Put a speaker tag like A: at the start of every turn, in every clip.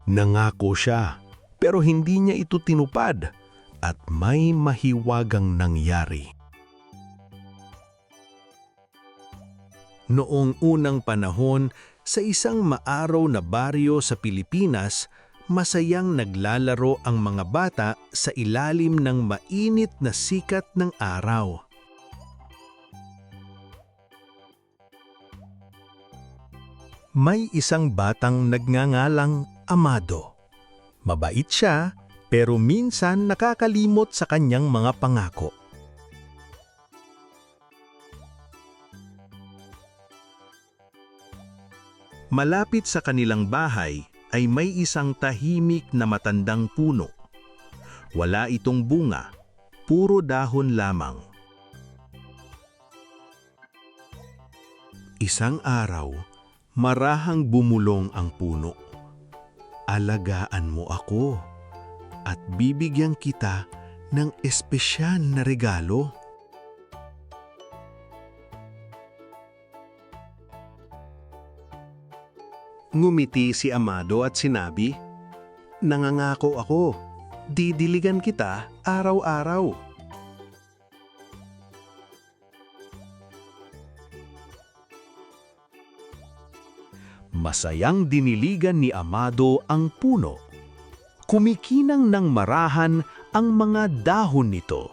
A: Nangako siya, pero hindi niya ito tinupad at may mahiwagang nangyari. Noong unang panahon, sa isang maaraw na baryo sa Pilipinas, masayang naglalaro ang mga bata sa ilalim ng mainit na sikat ng araw. May isang batang nagngangalang Amado. Mabait siya, pero minsan nakakalimot sa kanyang mga pangako. Malapit sa kanilang bahay ay may isang tahimik na matandang puno. Wala itong bunga, puro dahon lamang. Isang araw, marahang bumulong ang puno. Alagaan mo ako at bibigyan kita ng espesyal na regalo. Ngumiti si Amado at sinabi, "Nangangako ako, didiligan kita araw-araw." Masayang diniligan ni Amado ang puno. Kumikinang ng marahan ang mga dahon nito.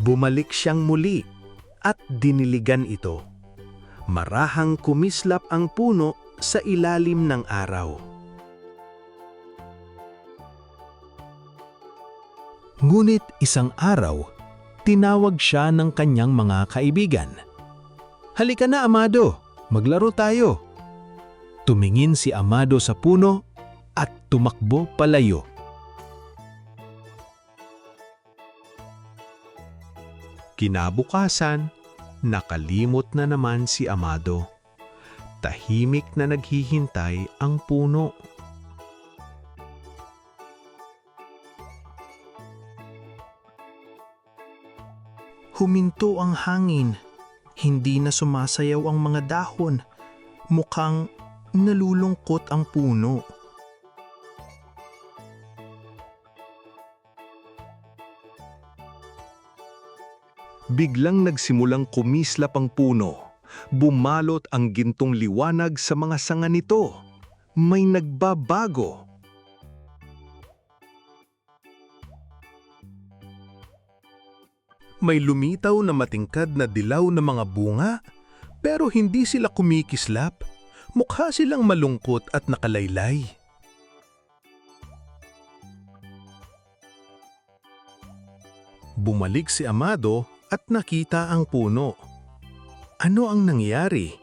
A: Bumalik siyang muli at diniligan ito. Marahang kumislap ang puno sa ilalim ng araw. Ngunit isang araw, tinawag siya ng kanyang mga kaibigan. "Halika na, Amado, maglaro tayo." Tumingin si Amado sa puno at tumakbo palayo. Kinabukasan, nakalimot na naman si Amado. Tahimik na naghihintay ang puno. Huminto ang hangin. Hindi na sumasayaw ang mga dahon. Mukhang nalulungkot ang puno. Biglang nagsimulang kumislap ang puno. Bumalot ang gintong liwanag sa mga sanga nito. May nagbabago. May lumitaw na matingkad na dilaw na mga bunga, pero hindi sila kumikislap. Mukha silang malungkot at nakalaylay. Bumalik si Amado at nakita ang puno. Ano ang nangyari?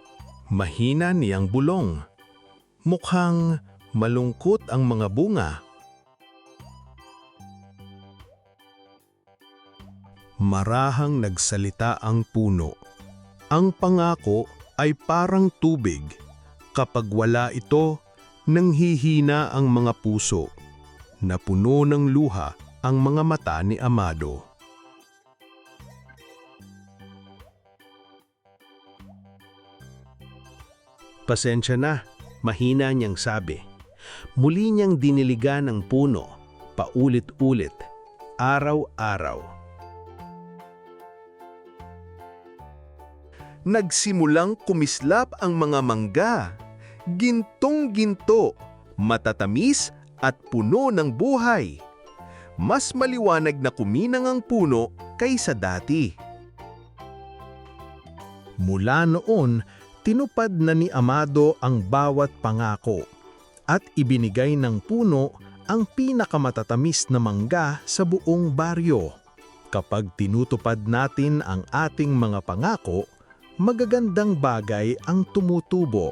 A: Mahina niyang bulong. Mukhang malungkot ang mga bunga. Marahang nagsalita ang puno. Ang pangako ay parang tubig. Kapag wala ito, nanghihina ang mga puso. Napuno ng luha ang mga mata ni Amado. "Pasensya na," mahina niyang sabi. Muli niyang diniligan ang puno, paulit-ulit, araw-araw. Nagsimulang kumislap ang mga mangga, gintong-ginto, matatamis at puno ng buhay. Mas maliwanag na kuminang ang puno kaysa dati. Mula noon, tinupad na ni Amado ang bawat pangako at ibinigay ng puno ang pinakamatatamis na mangga sa buong baryo. Kapag tinutupad natin ang ating mga pangako, magagandang bagay ang tumutubo.